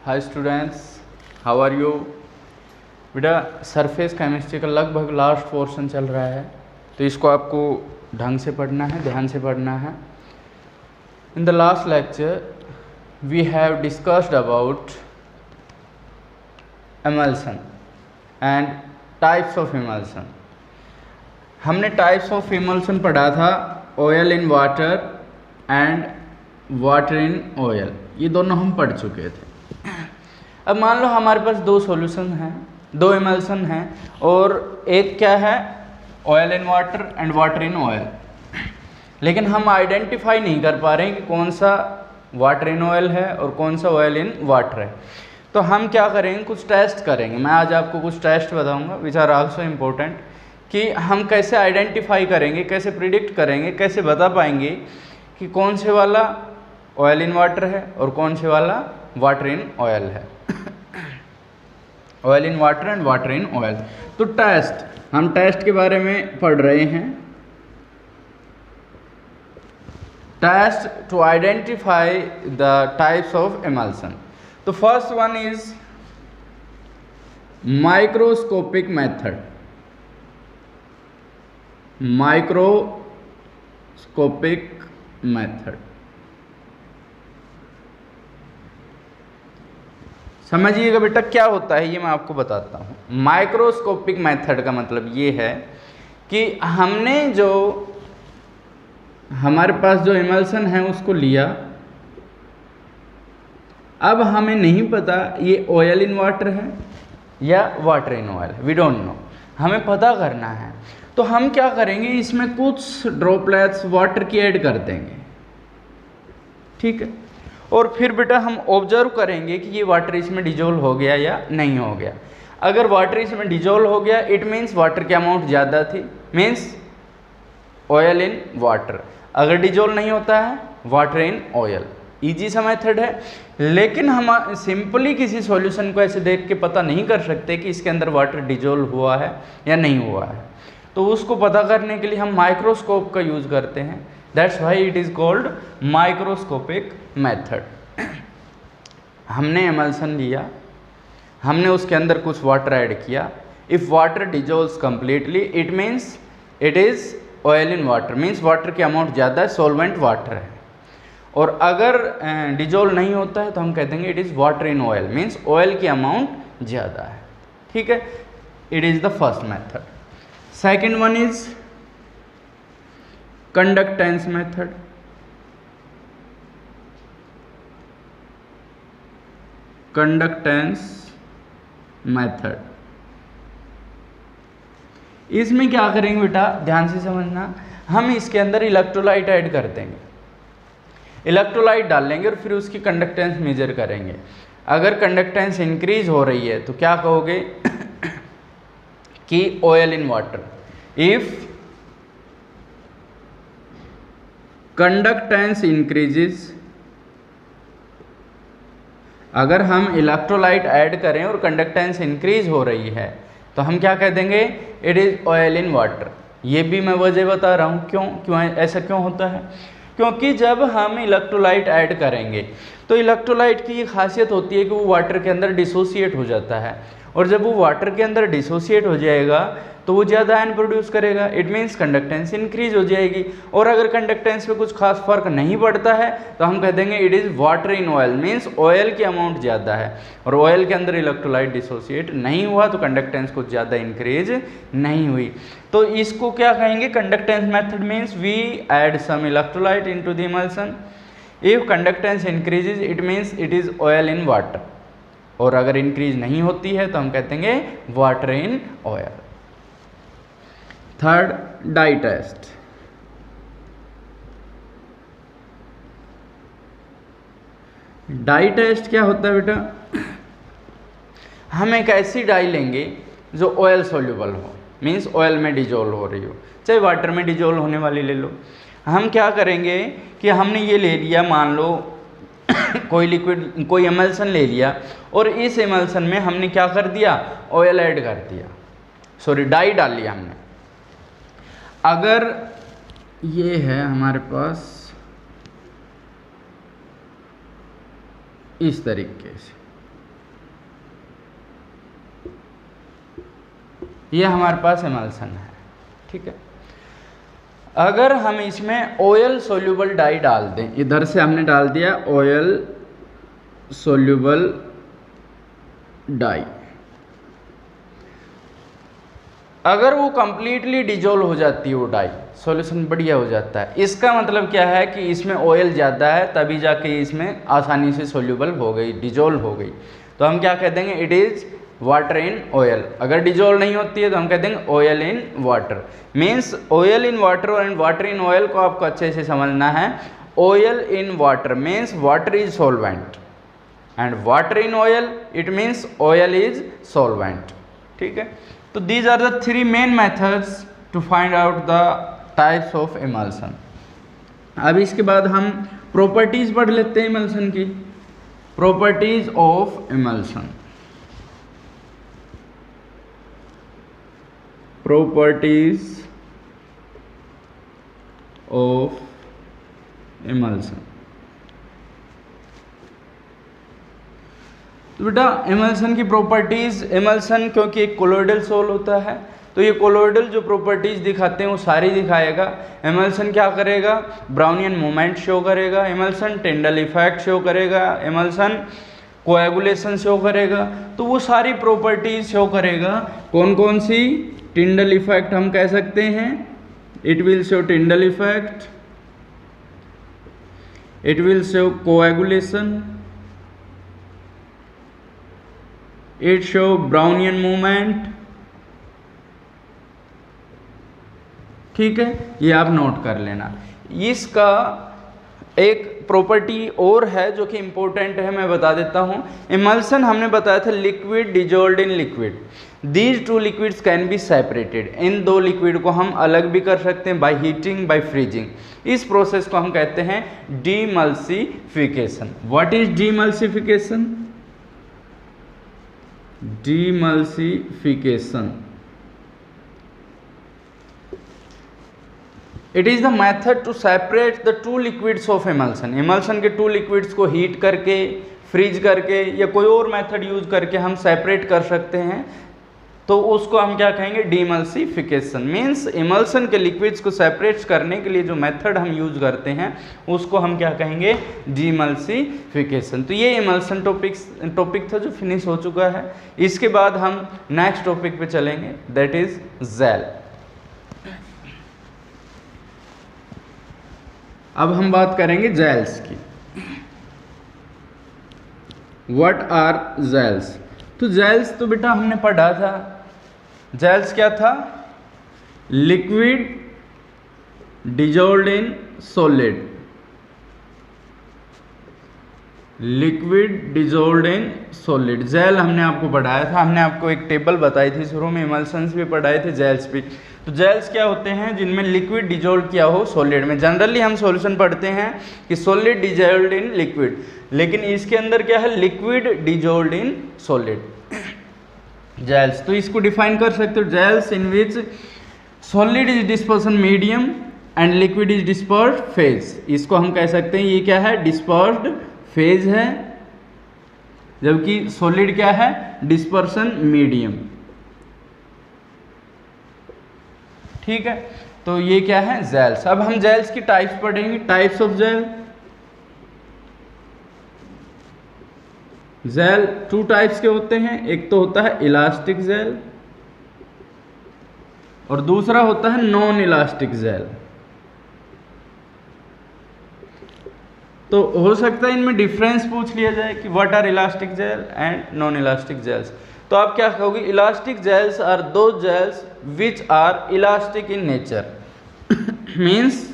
Hi students, how are you. बेटा surface chemistry का लगभग लास्ट पोर्शन चल रहा है, तो इसको आपको ढंग से पढ़ना है, ध्यान से पढ़ना है। In the last lecture we have discussed about emulsion and types of emulsion. हमने टाइप्स ऑफ एमल्सन पढ़ा था, oil in water and water in oil, ये दोनों हम पढ़ चुके थे। अब मान लो हमारे पास दो सॉल्यूशन हैं, दो एमल्सन हैं, और एक क्या है oil in water and water in oil, लेकिन हम आइडेंटिफाई नहीं कर पा रहे हैं कि कौन सा वाटर इन ऑयल है और कौन सा ऑयल इन वाटर है। तो हम क्या करेंगे, कुछ टेस्ट करेंगे। मैं आज आपको कुछ टेस्ट बताऊंगा विच आर आल्सो इम्पोर्टेंट, कि हम कैसे आइडेंटिफाई करेंगे, कैसे प्रिडिक्ट करेंगे, कैसे बता पाएंगे कि कौन से वाला ऑयल इन वाटर है और कौन से वाला वाटर इन ऑयल है। Oil in water and water in oil. तो टेस्ट, हम टेस्ट के बारे में पढ़ रहे हैं। Test to identify the types of emulsion. तो first one is microscopic method. Microscopic method समझिएगा बेटा, क्या होता है ये मैं आपको बताता हूँ। माइक्रोस्कोपिक मेथड का मतलब ये है कि हमने जो हमारे पास जो एमल्सन है उसको लिया, अब हमें नहीं पता ये ऑयल इन वाटर है या वाटर इन ऑयल है, वी डोंट नो, हमें पता करना है। तो हम क्या करेंगे, इसमें कुछ ड्रॉपलेट्स वाटर की ऐड कर देंगे, ठीक है, और फिर बेटा हम ऑब्जर्व करेंगे कि ये वाटर इसमें डिजोल्व हो गया या नहीं हो गया। अगर वाटर इसमें डिजोल्व हो गया, इट मीन्स वाटर की अमाउंट ज़्यादा थी, मीन्स ऑयल इन वाटर। अगर डिजोल्व नहीं होता है, वाटर इन ऑयल। इजी सा मेथड है, लेकिन हम सिंपली किसी सॉल्यूशन को ऐसे देख के पता नहीं कर सकते कि इसके अंदर वाटर डिजोल्व हुआ है या नहीं हुआ है। तो उसको पता करने के लिए हम माइक्रोस्कोप का यूज़ करते हैं। That's why it is called microscopic method. हमने एमल्सन लिया, हमने उसके अंदर कुछ वाटर ऐड किया। If water dissolves completely, it means it is oil in water, means water की अमाउंट ज़्यादा है, सॉल्वेंट वाटर है। और अगर डिजोल्व नहीं होता है तो हम कह देंगे it is water in oil, means oil की अमाउंट ज़्यादा है, ठीक है। It is the first method. Second one is conductance method. Conductance method, इसमें क्या करेंगे बेटा, ध्यान से समझना। हम इसके अंदर इलेक्ट्रोलाइट ऐड कर देंगे, इलेक्ट्रोलाइट डाल लेंगे और फिर उसकी कंडक्टेंस मेजर करेंगे। अगर कंडक्टेंस इंक्रीज हो रही है तो क्या कहोगे कि oil in water. If conductance increases, अगर हम इलेक्ट्रोलाइट ऐड करें और कंडक्टेंस इंक्रीज हो रही है तो हम क्या कह देंगे, it is oil in water. ये भी मैं वजह बता रहा हूँ, क्यों ऐसा क्यों होता है, क्योंकि जब हम इलेक्ट्रोलाइट ऐड करेंगे तो इलेक्ट्रोलाइट की ये खासियत होती है कि वो वाटर के अंदर डिसोसिएट हो जाता है, और जब वो वाटर के अंदर डिसोसिएट हो जाएगा तो वो ज़्यादा आयन प्रोड्यूस करेगा, इट मीन्स कंडक्टेंस इंक्रीज हो जाएगी। और अगर कंडक्टेंस पे कुछ खास फर्क नहीं पड़ता है तो हम कह देंगे it is water in oil, means oil की अमाउंट ज़्यादा है और ऑयल के अंदर इलेक्ट्रोलाइट डिसोसिएट नहीं हुआ तो कंडक्टेंस कुछ ज़्यादा इंक्रीज नहीं हुई। तो इसको क्या कहेंगे, conductance method means we add some electrolyte into the emulsion. If conductance increases it means it is oil in water, और अगर इंक्रीज नहीं होती है तो हम कहते हैं water in oil. Third, dye test. Dye test क्या होता है बेटा, हम एक ऐसी डाई लेंगे जो ऑयल सोल्यूबल हो, मीन्स ऑयल में डिजोल्व हो रही हो, चाहे वाटर में डिजोल्व होने वाली ले लो। हम क्या करेंगे कि हमने ये ले लिया, मान लो कोई लिक्विड, कोई एमल्सन ले लिया, और इस एमल्सन में हमने क्या कर दिया, ऑयल ऐड कर दिया, सॉरी डाई डाल लिया हमने। अगर ये है हमारे पास इस तरीके से, ये हमारे पास इमल्सन है, ठीक है। अगर हम इसमें ऑयल सोल्यूबल डाई डाल दें, इधर से हमने डाल दिया ऑयल सोल्यूबल डाई, अगर वो कंप्लीटली डिजोल्व हो जाती है वो डाई, सॉल्यूशन बढ़िया हो जाता है, इसका मतलब क्या है कि इसमें ऑयल ज़्यादा है, तभी जाके इसमें आसानी से सोल्यूबल हो गई, डिजोल्व हो गई। तो हम क्या कह देंगे, it is water in oil. अगर डिजोल्व नहीं होती है तो हम कह देंगे oil in water. Means oil in water और वाटर इन ऑयल को आपको अच्छे से समझना है। Oil in water means water is solvent and water in oil it means oil is solvent, ठीक है। तो these are the three main methods to find out the types of emulsion. अब इसके बाद हम प्रॉपर्टीज पढ़ लेते हैं इमल्सन की। Properties of emulsion, properties of emulsion. तो बेटा इमल्सन की प्रॉपर्टीज, इमल्सन क्योंकि एक कोलोइडल सोल होता है तो ये कोलोइडल जो प्रॉपर्टीज दिखाते हैं वो सारी दिखाएगा। इमल्सन क्या करेगा, ब्राउनियन मूवमेंट शो करेगा, इमल्सन टिंडल इफेक्ट शो करेगा, इमल्सन कोएगुलेशन शो करेगा। तो वो सारी प्रॉपर्टीज शो करेगा। कौन कौन सी, टिंडल इफेक्ट हम कह सकते हैं, it will show Tyndall effect, it will show coagulation, it show Brownian movement, ठीक है। ये आप नोट कर लेना। इसका एक प्रॉपर्टी और है जो कि इंपॉर्टेंट है, मैं बता देता हूं। इमल्सन हमने बताया था liquid dissolved in liquid, these two liquids can be separated. इन दो लिक्विड को हम अलग भी कर सकते हैं बाय हीटिंग, बाय फ्रीजिंग। इस प्रोसेस को हम कहते हैं demulsification. What is demulsification? Demulsification it is the method to separate the two liquids of emulsion. Emulsion के टू लिक्विड्स को हीट करके, फ्रीज करके या कोई और मेथड यूज करके हम सेपरेट कर सकते हैं, तो उसको हम क्या कहेंगे, डीमल्सिफिकेशन। मीन्स इमल्सन के लिक्विड्स को सेपरेट करने के लिए जो मेथड हम यूज करते हैं उसको हम क्या कहेंगे, डीमल्सिफिकेशन। तो ये इमल्सन टॉपिक था जो फिनिश हो चुका है। इसके बाद हम नेक्स्ट टॉपिक पे चलेंगे, दैट इज जेल। अब हम बात करेंगे जेल्स की। What are gels? तो जेल्स तो बेटा हमने पढ़ा था, जेल्स क्या था, liquid dissolved in solid, liquid dissolved in solid. Gel हमने आपको पढ़ाया था, हमने आपको एक टेबल बताई थी शुरू में, इमल्सन्स भी पढ़ाए थे, जेल्स भी। तो जेल्स क्या होते हैं, जिनमें लिक्विड डिजोल्व किया हो सॉलिड में। जनरली हम सॉल्यूशन पढ़ते हैं कि सॉलिड डिजोल्व्ड इन लिक्विड, लेकिन इसके अंदर क्या है, liquid dissolved in solid gels. तो इसको डिफाइन कर सकते हो, gels in which solid is dispersion medium and liquid is dispersed phase. इसको हम कह सकते हैं ये क्या है, डिस्पर्स्ड फेज है, जबकि सॉलिड क्या है, डिस्पर्सन मीडियम, ठीक है। तो ये क्या है, जेल्स। अब हम जेल्स की टाइप्स पढ़ेंगे, types of gel. Gel two types के होते हैं, एक तो होता है इलास्टिक जेल और दूसरा होता है नॉन इलास्टिक जेल। तो हो सकता है इनमें डिफरेंस पूछ लिया जाए कि what are elastic gel and non elastic gels. तो आप क्या कहोगे, elastic gels are those gels which are elastic in nature. Means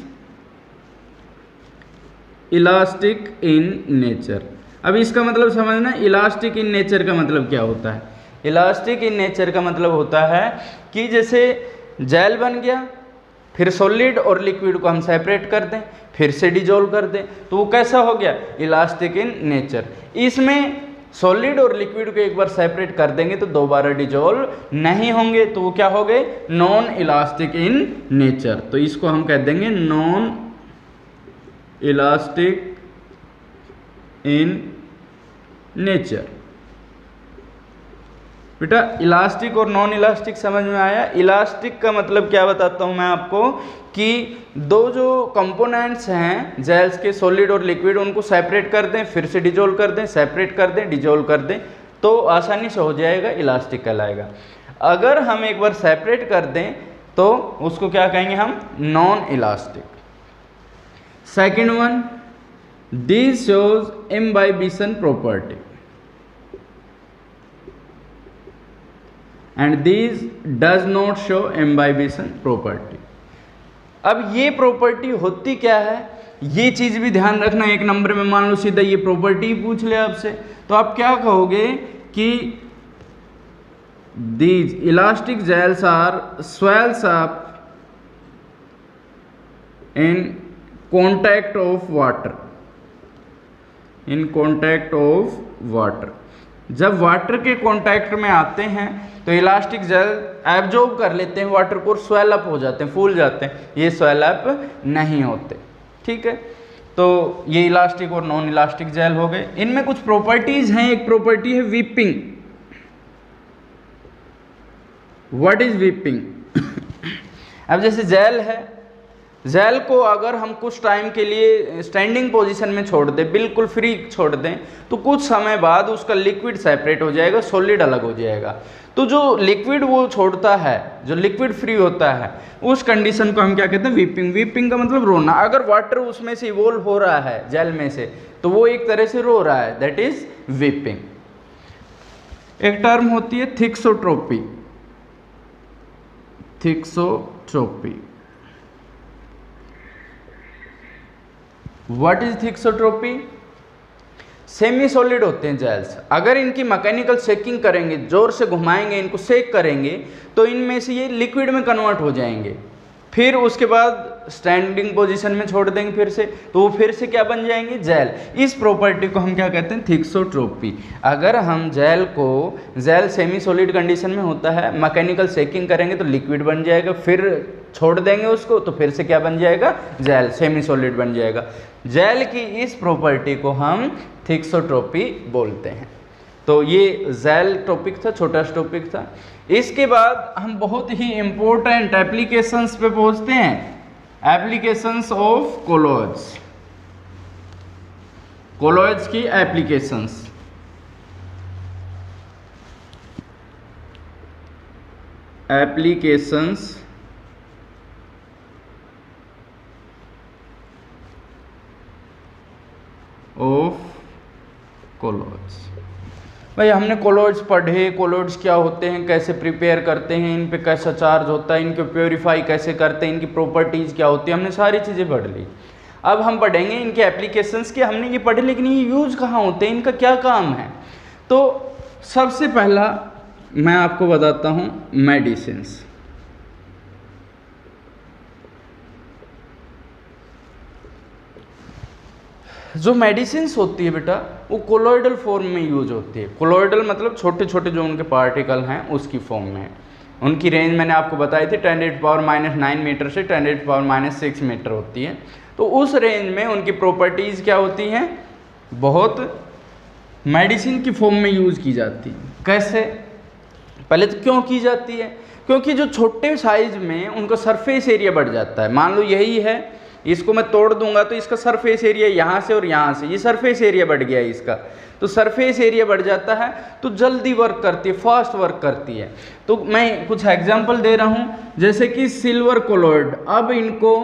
elastic in nature. अब इसका मतलब समझना, इलास्टिक इन नेचर का मतलब क्या होता है। इलास्टिक इन नेचर का मतलब होता है कि जैसे जेल बन गया, फिर सॉलिड और लिक्विड को हम सेपरेट कर दें, फिर से डिजोल्व कर दें, तो वो कैसा हो गया, इलास्टिक इन नेचर। इसमें सॉलिड और लिक्विड को एक बार सेपरेट कर देंगे तो दोबारा डिजोल्व नहीं होंगे, तो वो क्या हो गए, नॉन इलास्टिक इन नेचर। तो इसको हम कह देंगे नॉन इलास्टिक इन नेचर। बेटा इलास्टिक और नॉन इलास्टिक समझ में आया। इलास्टिक का मतलब क्या बताता हूँ मैं आपको कि दो जो कंपोनेंट्स हैं जेल्स के, सॉलिड और लिक्विड, उनको सेपरेट कर दें, फिर से डिजोल्व कर दें, सेपरेट कर दें, डिजोल्व कर दें, तो आसानी से हो जाएगा, इलास्टिक कहलाएगा। अगर हम एक बार सेपरेट कर दें तो उसको क्या कहेंगे हम, non elastic. Second one, this shows imbibition property and this does not show imbibition property. अब ये प्रॉपर्टी होती क्या है, ये चीज भी ध्यान रखना। एक नंबर में मान लो सीधा ये प्रॉपर्टी पूछ ले आपसे, तो आप क्या कहोगे कि these elastic gels are swells up in contact of water, in contact of water। जब वाटर के कांटेक्ट में आते हैं तो इलास्टिक जेल एब्जॉर्ब कर लेते हैं वाटर को, स्वेल अप हो जाते हैं, फूल जाते हैं। ये स्वेल अप नहीं होते, ठीक है। तो ये इलास्टिक और नॉन इलास्टिक जेल हो गए। इनमें कुछ प्रॉपर्टीज हैं। एक प्रॉपर्टी है वीपिंग। What is weeping? अब जैसे जेल है, जेल को अगर हम कुछ टाइम के लिए स्टैंडिंग पोजीशन में छोड़ दें, बिल्कुल फ्री छोड़ दें, तो कुछ समय बाद उसका लिक्विड सेपरेट हो जाएगा, सॉलिड अलग हो जाएगा। तो जो लिक्विड वो छोड़ता है, जो लिक्विड फ्री होता है, उस कंडीशन को हम क्या कहते हैं, वीपिंग। वीपिंग का मतलब रोना। अगर वाटर उसमें से इवोल्व हो रहा है जेल में से, तो वो एक तरह से रो रहा है, दैट इज वीपिंग। एक टर्म होती है थिक्सोट्रोपी। थिक्सोट्रोपी, व्हाट इज थिक्सोट्रोपी? सेमी सॉलिड होते हैं जेल्स। अगर इनकी मैकेनिकल शेकिंग करेंगे, जोर से घुमाएंगे, इनको शेक करेंगे, तो इनमें से ये लिक्विड में कन्वर्ट हो जाएंगे। फिर उसके बाद स्टैंडिंग पोजीशन में छोड़ देंगे फिर से, तो वो फिर से क्या बन जाएंगे, जेल। इस प्रॉपर्टी को हम क्या कहते हैं, थिक्सोट्रोपी। अगर हम जेल को, जेल सेमी सॉलिड कंडीशन में होता है, मैकेनिकल शेकिंग करेंगे तो लिक्विड बन जाएगा, फिर छोड़ देंगे उसको तो फिर से क्या बन जाएगा, जेल, सेमी सॉलिड बन जाएगा। जेल की इस प्रॉपर्टी को हम थिक्सोट्रोपी बोलते हैं। तो ये जेल टॉपिक था, छोटा टॉपिक था। इसके बाद हम बहुत ही इंपॉर्टेंट एप्लीकेशंस पे पहुंचते हैं। Applications of colloids. कोलॉइड्स की एप्लीकेशंस। Applications of colloids. भाई हमने कोलॉइड्स पढ़े, कोलॉइड्स क्या होते हैं, कैसे प्रिपेयर करते हैं, इन पे कैसा चार्ज होता है, इनको प्योरीफाई कैसे करते हैं, इनकी प्रॉपर्टीज़ क्या होती है, हमने सारी चीज़ें पढ़ ली। अब हम पढ़ेंगे इनके एप्लीकेशंस के। हमने ये पढ़े, लेकिन ये यूज़ कहाँ होते हैं, इनका क्या काम है। तो सबसे पहला मैं आपको बताता हूँ मेडिसिन्स। जो मेडिसिन्स होती है बेटा, वो कोलॉइडल फॉर्म में यूज होती है। कोलॉइडल मतलब छोटे छोटे जो उनके पार्टिकल हैं उसकी फॉर्म में। उनकी रेंज मैंने आपको बताई थी 10⁻⁹ मीटर से 10⁻�6 मीटर होती है। तो उस रेंज में उनकी प्रॉपर्टीज़ क्या होती हैं, बहुत मेडिसिन की फॉर्म में यूज़ की जाती है। कैसे? पहले तो क्यों की जाती है, क्योंकि जो छोटे साइज में उनका सरफेस एरिया बढ़ जाता है। मान लो यही है, इसको मैं तोड़ दूंगा तो इसका सरफेस एरिया यहाँ से और यहाँ से, ये सरफेस एरिया बढ़ गया है इसका, तो सरफेस एरिया बढ़ जाता है तो जल्दी वर्क करती है, फास्ट वर्क करती है। तो मैं कुछ एग्जांपल दे रहा हूँ, जैसे कि सिल्वर कोलॉइड। अब इनको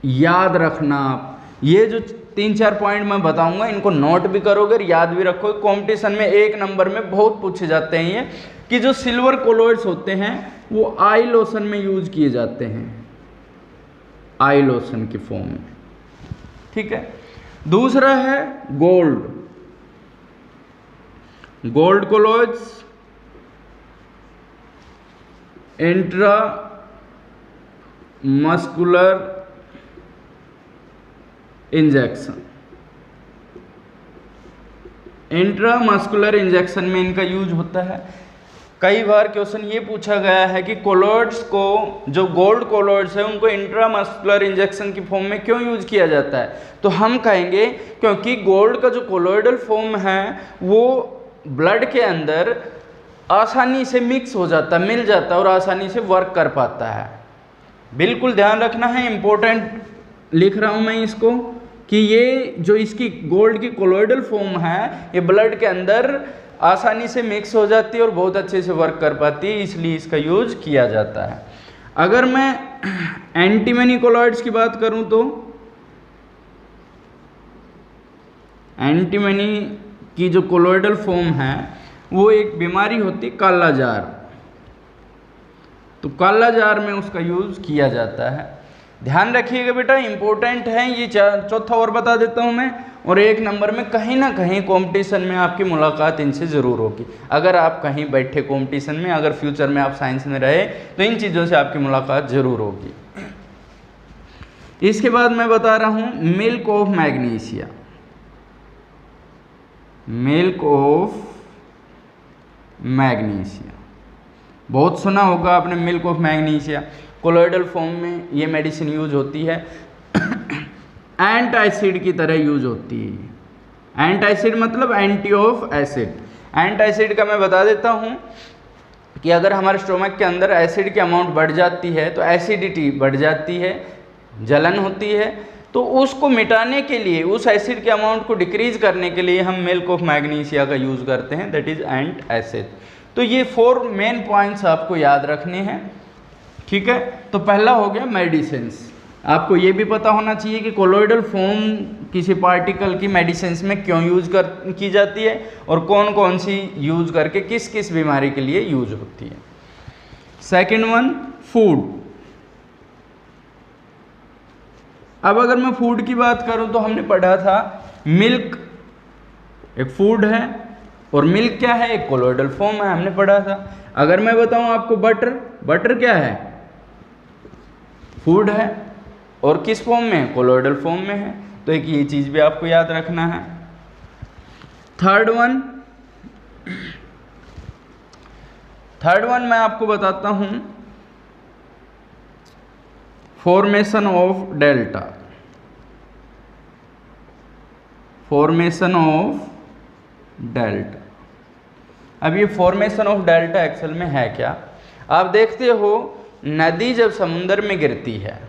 याद रखना आप, ये जो 3-4 पॉइंट मैं बताऊंगा इनको नोट भी करोगे और याद भी रखोगे। कॉम्पिटिशन में 1 नंबर में बहुत पूछे जाते हैं ये, कि जो सिल्वर कोलॉइड्स होते हैं वो आई लोशन में यूज किए जाते हैं, आई लोशन की फॉर्म में, ठीक है। दूसरा है gold. Gold colloids intra muscular injection. Intramuscular injection में इनका यूज होता है। कई बार क्वेश्चन ये पूछा गया है कि कोलॉइड्स को, जो गोल्ड कोलॉइड्स है, उनको इंट्रामस्कुलर इंजेक्शन की फॉर्म में क्यों यूज किया जाता है, तो हम कहेंगे क्योंकि गोल्ड का जो कोलॉइडल फॉर्म है वो ब्लड के अंदर आसानी से मिक्स हो जाता, मिल जाता और आसानी से वर्क कर पाता है। बिल्कुल ध्यान रखना है, इम्पोर्टेंट लिख रहा हूँ मैं इसको, कि ये जो इसकी गोल्ड की कोलोइडल फॉर्म है ये ब्लड के अंदर आसानी से मिक्स हो जाती है और बहुत अच्छे से वर्क कर पाती है, इसलिए इसका यूज किया जाता है। अगर मैं एंटीमनी कोलॉइड्स की बात करूं तो एंटीमनी की जो कोलोइडल फॉर्म है वो एक बीमारी होती है काला जार, तो काला जार में उसका यूज किया जाता है। ध्यान रखिएगा बेटा, इंपॉर्टेंट है ये। चौथा और बता देता हूं मैं, और एक नंबर में कहीं ना कहीं कंपटीशन में आपकी मुलाकात इनसे ज़रूर होगी। अगर आप कहीं बैठे कंपटीशन में, अगर फ्यूचर में आप साइंस में रहे तो इन चीज़ों से आपकी मुलाकात ज़रूर होगी। इसके बाद मैं बता रहा हूं milk of magnesia. Milk of magnesia बहुत सुना होगा आपने, milk of magnesia. Colloidal form में ये मेडिसिन यूज होती है, एंटासिड की तरह यूज होती है। एंटासिड मतलब एंटी ऑफ एसिड। एंटासिड का मैं बता देता हूँ कि अगर हमारे स्टोमक के अंदर एसिड की अमाउंट बढ़ जाती है तो एसिडिटी बढ़ जाती है, जलन होती है, तो उसको मिटाने के लिए, उस एसिड के अमाउंट को डिक्रीज करने के लिए हम मिल्क ऑफ मैग्नीशिया का यूज करते हैं, दैट इज एंटासिड। तो ये 4 मेन पॉइंट्स आपको याद रखने हैं, ठीक है। तो पहला हो गया मेडिसिन्स। आपको ये भी पता होना चाहिए कि कोलोइडल फॉर्म किसी पार्टिकल की मेडिसिन्स में क्यों यूज की जाती है और कौन कौन सी यूज करके किस किस बीमारी के लिए यूज होती है। Second one, food. अब अगर मैं फूड की बात करूं तो हमने पढ़ा था मिल्क एक फूड है और मिल्क क्या है, एक कोलोइडल फॉर्म है, हमने पढ़ा था। अगर मैं बताऊं आपको बटर, बटर क्या है, फूड है और किस फॉर्म में, कोलोइडल फॉर्म में है। तो एक ये चीज भी आपको याद रखना है। थर्ड वन मैं आपको बताता हूं formation of delta. Formation of delta. अब ये फॉर्मेशन ऑफ डेल्टा एक्चुअल में है क्या? आप देखते हो नदी जब समुद्र में गिरती है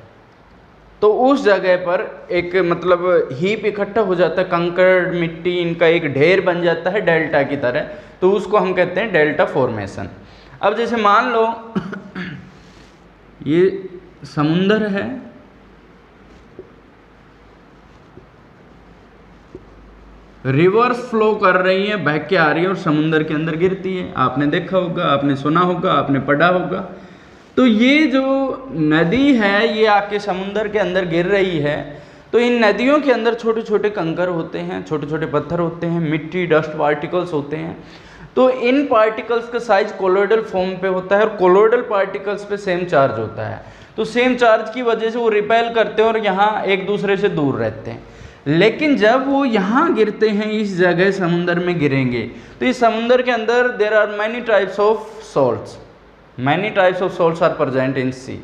तो उस जगह पर एक मतलब हीप इकट्ठा हो जाता है, कंकड़ मिट्टी इनका एक ढेर बन जाता है डेल्टा की तरह, तो उसको हम कहते हैं डेल्टा फॉर्मेशन। अब जैसे मान लो ये समुंदर है, रिवर्स फ्लो कर रही है, बह के आ रही है और समुंदर के अंदर गिरती है। आपने देखा होगा, आपने सुना होगा, आपने पढ़ा होगा। तो ये जो नदी है ये आके समुंदर के अंदर गिर रही है, तो इन नदियों के अंदर छोटे छोटे कंकर होते हैं, छोटे छोटे पत्थर होते हैं, मिट्टी डस्ट पार्टिकल्स होते हैं। तो इन पार्टिकल्स का साइज कोलोइडल फॉर्म पे होता है और कोलोइडल पार्टिकल्स पे सेम चार्ज होता है। तो सेम चार्ज की वजह से वो रिपेल करते हैं और यहाँ एक दूसरे से दूर रहते हैं। लेकिन जब वो यहाँ गिरते हैं, इस जगह समुंदर में गिरेंगे, तो इस समुंदर के अंदर there are many types of salts, many types of salts are present in sea.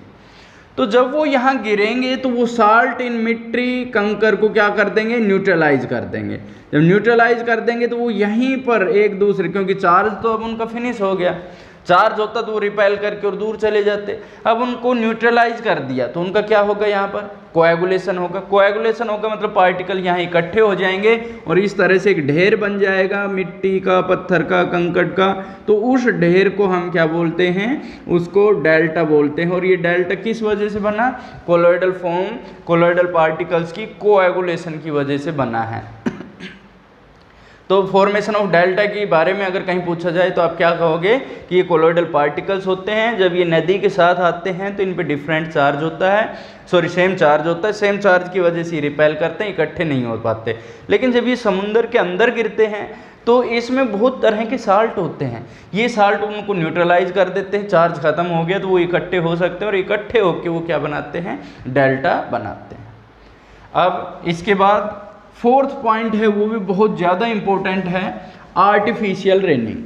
तो जब वो यहाँ गिरेंगे तो वो साल्ट इन मिट्टी कंकर को क्या कर देंगे, न्यूट्रलाइज कर देंगे। जब न्यूट्रलाइज कर देंगे तो वो यहीं पर एक दूसरे, क्योंकि चार्ज तो अब उनका फिनिश हो गया, चार्ज होता तो वो रिपेल करके और दूर चले जाते। अब उनको न्यूट्रलाइज कर दिया तो उनका क्या होगा, यहाँ पर कोएगुलेशन होगा। कोएगुलेशन होगा मतलब पार्टिकल यहाँ इकट्ठे हो जाएंगे और इस तरह से एक ढेर बन जाएगा मिट्टी का, पत्थर का, कंकड़ का। तो उस ढेर को हम क्या बोलते हैं, उसको डेल्टा बोलते हैं। और ये डेल्टा किस वजह से बना, कोलोइडल फॉर्म, कोलोइडल पार्टिकल्स की कोएगुलेशन की वजह से बना है। तो फॉर्मेशन ऑफ डेल्टा के बारे में अगर कहीं पूछा जाए तो आप क्या कहोगे कि ये कोलोइडल पार्टिकल्स होते हैं। जब ये नदी के साथ आते हैं तो इन पे डिफरेंट चार्ज होता है, सॉरी सेम चार्ज होता है, सेम चार्ज की वजह से रिपेल करते हैं, इकट्ठे नहीं हो पाते। लेकिन जब ये समुंदर के अंदर गिरते हैं तो इसमें बहुत तरह के साल्ट होते हैं, ये साल्ट उनको न्यूट्रलाइज कर देते हैं, चार्ज खत्म हो गया तो वो इकट्ठे हो सकते हैं और इकट्ठे होकर वो क्या बनाते हैं, डेल्टा बनाते हैं। अब इसके बाद फोर्थ पॉइंट है, वो भी बहुत ज़्यादा इंपॉर्टेंट है, artificial raining.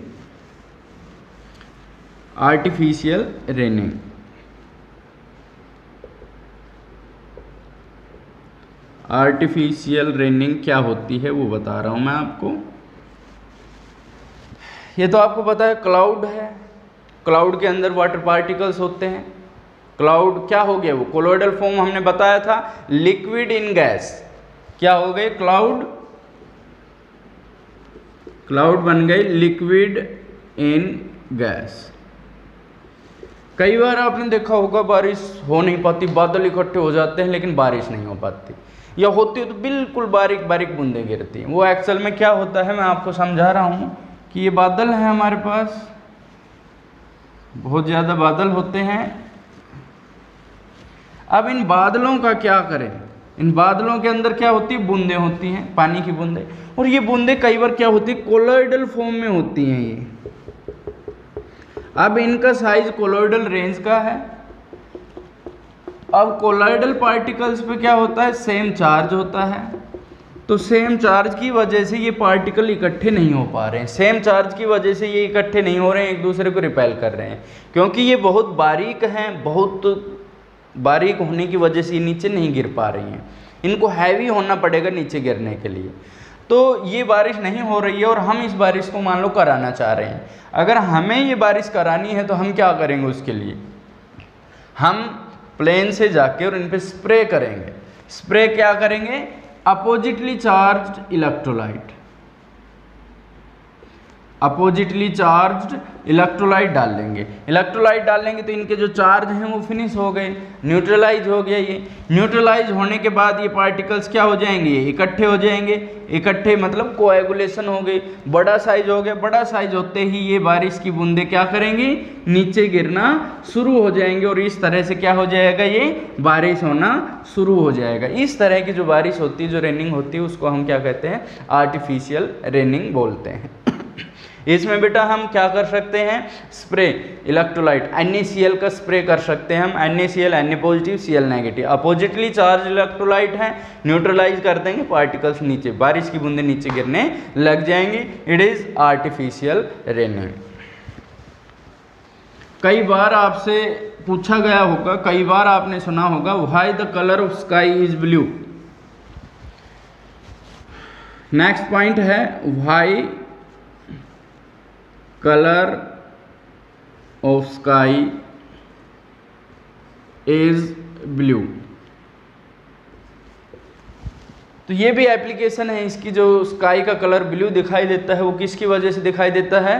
Artificial raining, artificial raining क्या होती है वो बता रहा हूं मैं आपको। ये तो आपको पता है क्लाउड है, क्लाउड के अंदर वाटर पार्टिकल्स होते हैं। क्लाउड क्या हो गया, वो कोलोइडल फॉर्म हमने बताया था, लिक्विड इन गैस, क्या हो गए क्लाउड, क्लाउड बन गई लिक्विड इन गैस। कई बार आपने देखा होगा बारिश हो नहीं पाती, बादल इकट्ठे हो जाते हैं लेकिन बारिश नहीं हो पाती, या होती है तो बिल्कुल बारीक बारीक बूंदें गिरती हैं। वो एक्चुअल में क्या होता है, मैं आपको समझा रहा हूँ कि ये बादल है हमारे पास, बहुत ज़्यादा बादल होते हैं। अब इन बादलों का क्या करें, इन बादलों के अंदर क्या होती है, बूंदें होती हैं, पानी की बूंदें, और ये बूंदें कई बार क्या होती है, कोलोइडल फॉर्म में होती हैं ये। अब इनका साइज कोलोइडल रेंज का है। अब कोलोइडल पार्टिकल्स पे क्या होता है, सेम चार्ज होता है, तो सेम चार्ज की वजह से ये पार्टिकल इकट्ठे नहीं हो पा रहे हैं, सेम चार्ज की वजह से ये इकट्ठे नहीं हो रहे हैं, एक दूसरे को रिपेल कर रहे हैं, क्योंकि ये बहुत बारीक हैं, बहुत बारीक होने की वजह से ये नीचे नहीं गिर पा रही हैं, इनको हैवी होना पड़ेगा नीचे गिरने के लिए। तो ये बारिश नहीं हो रही है और हम इस बारिश को मान लो कराना चाह रहे हैं। अगर हमें ये बारिश करानी है तो हम क्या करेंगे, उसके लिए हम प्लेन से जाके और इन पे स्प्रे करेंगे। स्प्रे क्या करेंगे, oppositely charged electrolyte, oppositely charged electrolyte डाल देंगे। इलेक्ट्रोलाइट डालेंगे तो इनके जो चार्ज हैं वो फिनिश हो गए, न्यूट्रलाइज हो गया। ये न्यूट्रलाइज होने के बाद ये पार्टिकल्स क्या हो जाएंगे, इकट्ठे हो जाएंगे। इकट्ठे मतलब कोएगुलेशन हो गई, बड़ा साइज हो गया। बड़ा साइज होते ही ये बारिश की बूंदें क्या करेंगी, नीचे गिरना शुरू हो जाएंगे और इस तरह से क्या हो जाएगा, ये बारिश होना शुरू हो जाएगा। इस तरह की जो बारिश होती है, जो रेनिंग होती है, उसको हम क्या कहते हैं, आर्टिफिशियल रेनिंग बोलते हैं। इसमें बेटा हम क्या कर सकते हैं, स्प्रे इलेक्ट्रोलाइट NaCl का स्प्रे कर सकते हैं हम। NaCl Na positive Cl negative, oppositely charge electrolyte है, न्यूट्रलाइज कर देंगे, पार्टिकल्स नीचे, बारिश की बूंदें नीचे गिरने लग जाएंगी। It is artificial raining. कई बार आपसे पूछा गया होगा, कई बार आपने सुना होगा, why the colour of sky is blue. Next point है, why colour of sky is blue. तो ये भी एप्लीकेशन है इसकी, जो स्काई का कलर ब्लू दिखाई देता है वो किसकी वजह से दिखाई देता है,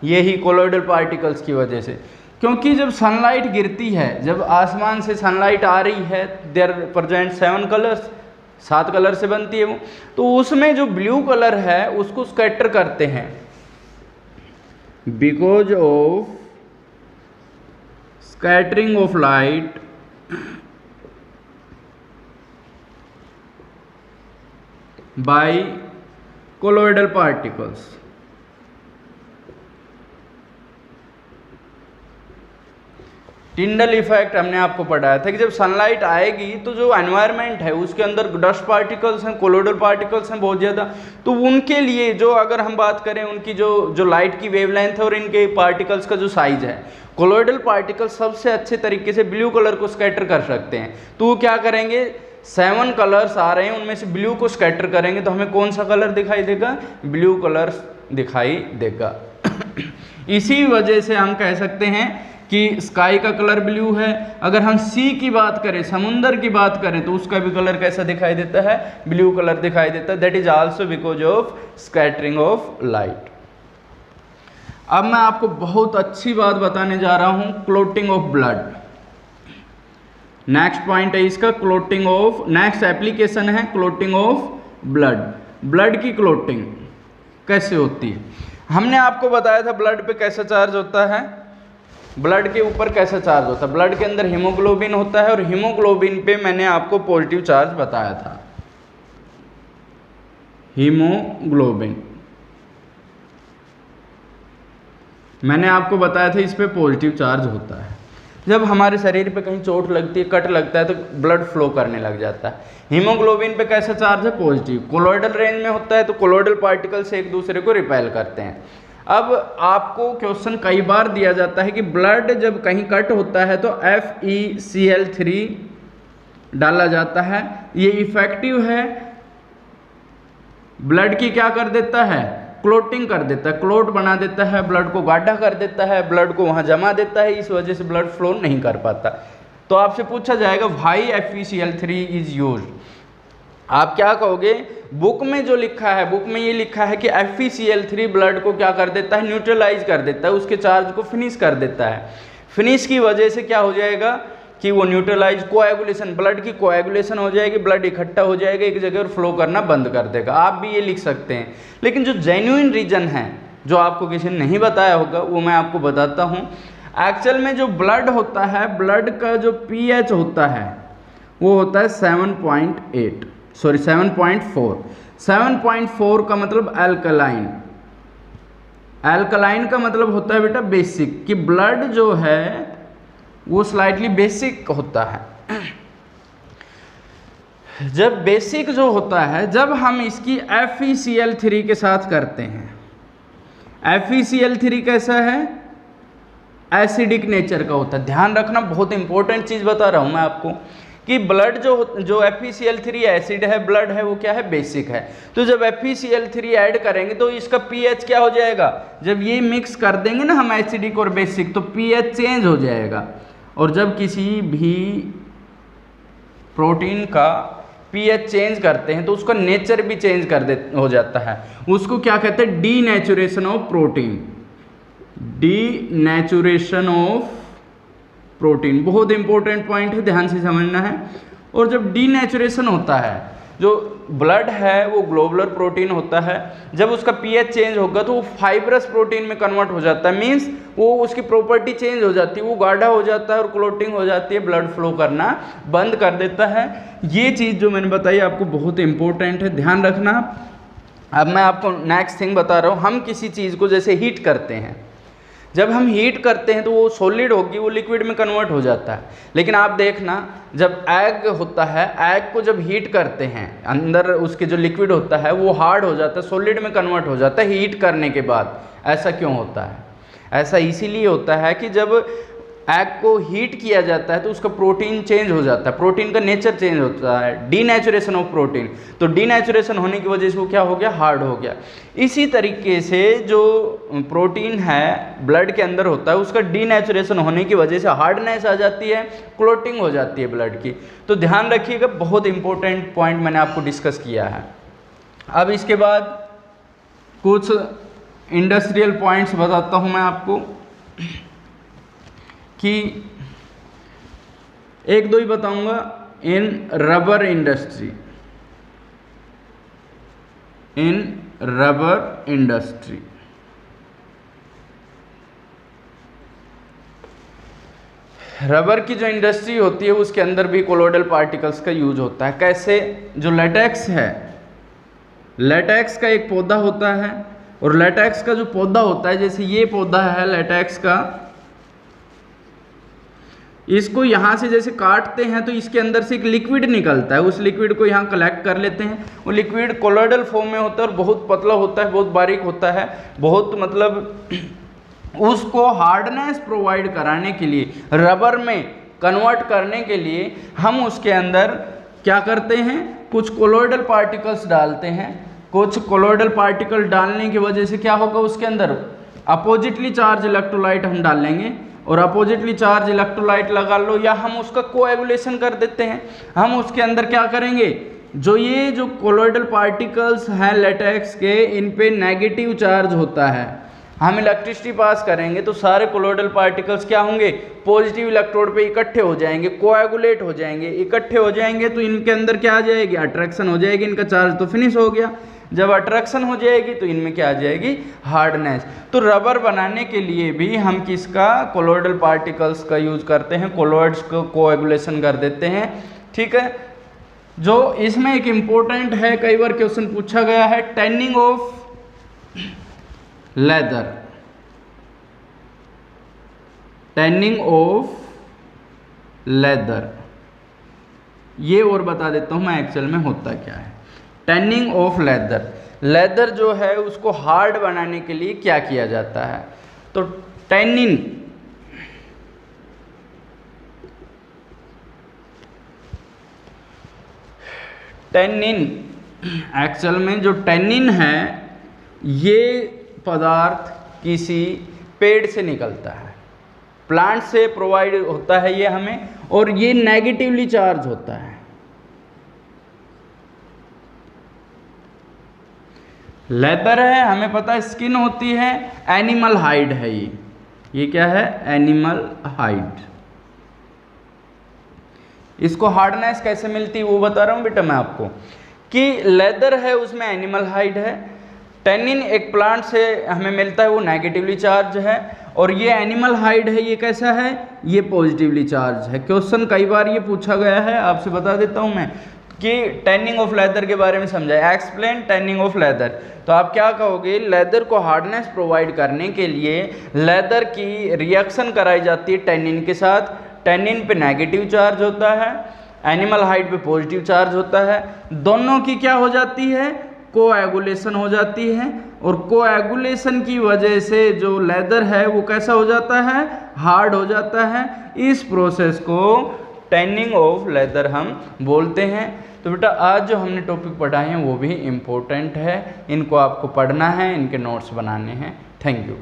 यही कोलोइडल पार्टिकल्स की वजह से। क्योंकि जब सनलाइट गिरती है, जब आसमान से सनलाइट आ रही है, देयर प्रेजेंट 7 कलर्स, 7 कलर से बनती है वो, तो उसमें जो ब्लू कलर है उसको स्कैटर करते हैं। Because of scattering of light by colloidal particles, Tyndall effect हमने आपको पढ़ाया था कि जब सनलाइट आएगी तो जो एनवायरनमेंट है उसके अंदर डस्ट पार्टिकल्स हैं, कोलोइडल पार्टिकल्स हैं बहुत ज़्यादा, तो उनके लिए जो अगर हम बात करें उनकी जो लाइट की वेवलेंथ है और इनके पार्टिकल्स का जो साइज है, कोलोइडल पार्टिकल्स सबसे अच्छे तरीके से ब्लू कलर को स्कैटर कर सकते हैं। तो वो क्या करेंगे, 7 कलर्स आ रहे हैं उनमें से ब्लू को स्कैटर करेंगे तो हमें कौन सा कलर दिखाई देगा, ब्लू कलर दिखाई देगा। इसी वजह से हम कह सकते हैं कि स्काई का कलर ब्लू है। अगर हम सी की बात करें, समुंदर की बात करें, तो उसका भी कलर कैसा दिखाई देता है, ब्लू कलर दिखाई देता है। That is also because of scattering of light. अब मैं आपको बहुत अच्छी बात बताने जा रहा हूं, clotting of blood. Next point है इसका, क्लोटिंग ऑफ, नेक्स्ट एप्लीकेशन है क्लोटिंग ऑफ ब्लड। ब्लड की क्लोटिंग कैसे होती है, हमने आपको बताया था ब्लड पे कैसा चार्ज होता है, ब्लड के ऊपर कैसा चार्ज होता है। ब्लड के अंदर हीमोग्लोबिन होता है और हीमोग्लोबिन पे मैंने आपको पॉजिटिव चार्ज बताया था। हीमोग्लोबिन मैंने आपको बताया था, इस पे पॉजिटिव चार्ज होता है। जब हमारे शरीर पे कहीं चोट लगती है, कट लगता है, तो ब्लड फ्लो करने लग जाता है। हीमोग्लोबिन पे कैसा चार्ज है, पॉजिटिव। कोलोइडल रेंज में होता है तो कोलोइडल पार्टिकल से एक दूसरे को रिपेल करते हैं। अब आपको क्वेश्चन कई बार दिया जाता है कि ब्लड जब कहीं कट होता है तो FeCl3 डाला जाता है, ये इफेक्टिव है, ब्लड की क्या कर देता है, क्लोटिंग कर देता है, क्लोट बना देता है, ब्लड को गाढ़ा कर देता है, ब्लड को वहाँ जमा देता है, इस वजह से ब्लड फ्लो नहीं कर पाता। तो आपसे पूछा जाएगा व्हाई FeCl3 इज यूज्ड, आप क्या कहोगे? बुक में जो लिखा है, बुक में ये लिखा है कि FeCl3 ब्लड को क्या कर देता है? न्यूट्रलाइज कर देता है, उसके चार्ज को फिनिश कर देता है। फिनिश की वजह से क्या हो जाएगा कि वो न्यूट्रलाइज, कोएगुलेशन, ब्लड की कोएगुलेशन हो जाएगी, ब्लड इकट्ठा हो जाएगा एक जगह और फ्लो करना बंद कर देगा। आप भी ये लिख सकते हैं, लेकिन जो जेन्युइन रीजन है, जो आपको किसी ने नहीं बताया होगा, वो मैं आपको बताता हूँ। एक्चुअल में जो ब्लड होता है, ब्लड का जो pH होता है वो होता है 7.4। 7.4 का मतलब एल्कलाइन। एल्कलाइन का मतलब होता है बेटा बेसिक, कि ब्लड जो है वो स्लाइटली बेसिक होता है। जब बेसिक जो होता है, जब हम इसकी FeCl3 के साथ करते हैं, FeCl3 कैसा है? एसिडिक नेचर का होता है। ध्यान रखना, बहुत इंपॉर्टेंट चीज बता रहा हूं मैं आपको कि ब्लड जो FeCl3 एसिड है, ब्लड है, वो क्या है? बेसिक है। तो जब FeCl3 ऐड करेंगे तो इसका pH क्या हो जाएगा? जब ये मिक्स कर देंगे ना हम एसिडिक और बेसिक, तो pH चेंज हो जाएगा। और जब किसी भी प्रोटीन का pH चेंज करते हैं तो उसका नेचर भी चेंज हो जाता है। उसको क्या कहते हैं? Denaturation of protein. Denaturation of protein बहुत इंपॉर्टेंट पॉइंट है, ध्यान से समझना है। और जब डीनेचुरेशन होता है, जो ब्लड है वो ग्लोबुलर प्रोटीन होता है, जब उसका pH चेंज होगा तो वो फाइब्रस प्रोटीन में कन्वर्ट हो जाता है। मींस वो उसकी प्रॉपर्टी चेंज हो जाती है, वो गाढ़ा हो जाता है और क्लोटिंग हो जाती है, ब्लड फ्लो करना बंद कर देता है। ये चीज़ जो मैंने बताई आपको बहुत इंपॉर्टेंट है, ध्यान रखना। अब मैं आपको नेक्स्ट थिंग बता रहा हूँ। हम किसी चीज़ को जैसे हीट करते हैं, जब हम हीट करते हैं तो वो सॉलिड होगी, वो लिक्विड में कन्वर्ट हो जाता है। लेकिन आप देखना, जब एग होता है, एग को जब हीट करते हैं, अंदर उसके जो लिक्विड होता है वो हार्ड हो जाता है, सॉलिड में कन्वर्ट हो जाता है हीट करने के बाद। ऐसा क्यों होता है? ऐसा इसीलिए होता है कि जब एग को हीट किया जाता है तो उसका प्रोटीन चेंज हो जाता है, प्रोटीन का नेचर चेंज होता है, डीनेचुरेशन ऑफ प्रोटीन। तो डीनेचुरेशन होने की वजह से वो क्या हो गया? हार्ड हो गया। इसी तरीके से जो प्रोटीन है ब्लड के अंदर होता है, उसका डीनेचुरेशन होने की वजह से हार्डनेस आ जाती है, क्लोटिंग हो जाती है ब्लड की। तो ध्यान रखिएगा, बहुत इंपॉर्टेंट पॉइंट मैंने आपको डिस्कस किया है। अब इसके बाद कुछ इंडस्ट्रियल पॉइंट्स बताता हूँ मैं आपको, कि एक दो ही बताऊंगा। इन रबर इंडस्ट्री, इन रबर इंडस्ट्री रबर की जो इंडस्ट्री होती है उसके अंदर भी कोलोइडल पार्टिकल्स का यूज होता है। कैसे? जो लेटेक्स है, लेटेक्स का एक पौधा होता है, और लेटेक्स का जो पौधा होता है, जैसे ये पौधा है लेटेक्स का, इसको यहाँ से जैसे काटते हैं तो इसके अंदर से एक लिक्विड निकलता है, उस लिक्विड को यहाँ कलेक्ट कर लेते हैं। वो लिक्विड कोलोइडल फॉर्म में होता है और बहुत पतला होता है, बहुत बारीक होता है, बहुत मतलब उसको हार्डनेस प्रोवाइड कराने के लिए, रबर में कन्वर्ट करने के लिए हम उसके अंदर क्या करते हैं? कुछ कोलोइडल पार्टिकल्स डालते हैं। कुछ कोलोइडल पार्टिकल डालने की वजह से क्या होगा? उसके अंदर अपोजिटली चार्ज इलेक्ट्रोलाइट हम डालेंगे, और अपोजिटली चार्ज इलेक्ट्रोलाइट लगा लो, या हम उसका कोएगुलेशन कर देते हैं। हम उसके अंदर क्या करेंगे? ये जो कोलोइडल पार्टिकल्स हैं लेटेक्स के, इन पे नेगेटिव चार्ज होता है, हम इलेक्ट्रिसिटी पास करेंगे तो सारे कोलोइडल पार्टिकल्स क्या होंगे? पॉजिटिव इलेक्ट्रोड पे इकट्ठे हो जाएंगे, कोएगुलेट हो जाएंगे। इकट्ठे हो जाएंगे तो इनके अंदर क्या आ जाएगी? अट्रैक्शन हो जाएगी, इनका चार्ज तो फिनिश हो गया। जब अट्रैक्शन हो जाएगी तो इनमें क्या आ जाएगी? हार्डनेस। तो रबर बनाने के लिए भी हम किसका? कोलोइडल पार्टिकल्स का यूज करते हैं, कोलोइड्स को कोएगुलेशन कर देते हैं। ठीक है। जो इसमें एक इम्पोर्टेंट है, कई बार क्वेश्चन पूछा गया है, tanning of leather. Tanning of leather, ये और बता देता हूं मैं एक्चुअल में होता क्या है। टैनिंग ऑफ लेदर, लेदर जो है उसको हार्ड बनाने के लिए क्या किया जाता है? तो टैनिन, टैनिन एक्चुअल में जो टैनिन है ये पदार्थ किसी पेड़ से निकलता है, प्लांट से प्रोवाइड होता है ये हमें, और ये नेगेटिवली चार्ज होता है। लेदर है, हमें पता है स्किन होती है, एनिमल हाइड है ये क्या है, एनिमल हाइड। इसको हार्डनेस कैसे मिलती है वो बता रहा हूं बेटा मैं आपको, कि लेदर है उसमें एनिमल हाइड है, टेनिन एक प्लांट से हमें मिलता है वो नेगेटिवली चार्ज है, और ये एनिमल हाइड है ये कैसा है, ये पॉजिटिवली चार्ज है। क्वेश्चन कई बार ये पूछा गया है, आपसे बता देता हूं मैं कि टैनिंग ऑफ लेदर के बारे में समझाया, एक्सप्लेन टैनिंग ऑफ लेदर। तो आप क्या कहोगे, लेदर को हार्डनेस प्रोवाइड करने के लिए लेदर की रिएक्शन कराई जाती है टैनिन के साथ, टैनिन पे नेगेटिव चार्ज होता है, एनिमल हाइड पे पॉजिटिव चार्ज होता है, दोनों की क्या हो जाती है, कोएगुलेशन हो जाती है, और कोएगुलेशन की वजह से जो लेदर है वो कैसा हो जाता है, हार्ड हो जाता है। इस प्रोसेस को टैनिंग ऑफ लेदर हम बोलते हैं। तो बेटा आज जो हमने टॉपिक पढ़ाए हैं वो भी इम्पोर्टेंट है, इनको आपको पढ़ना है, इनके नोट्स बनाने हैं। Thank you.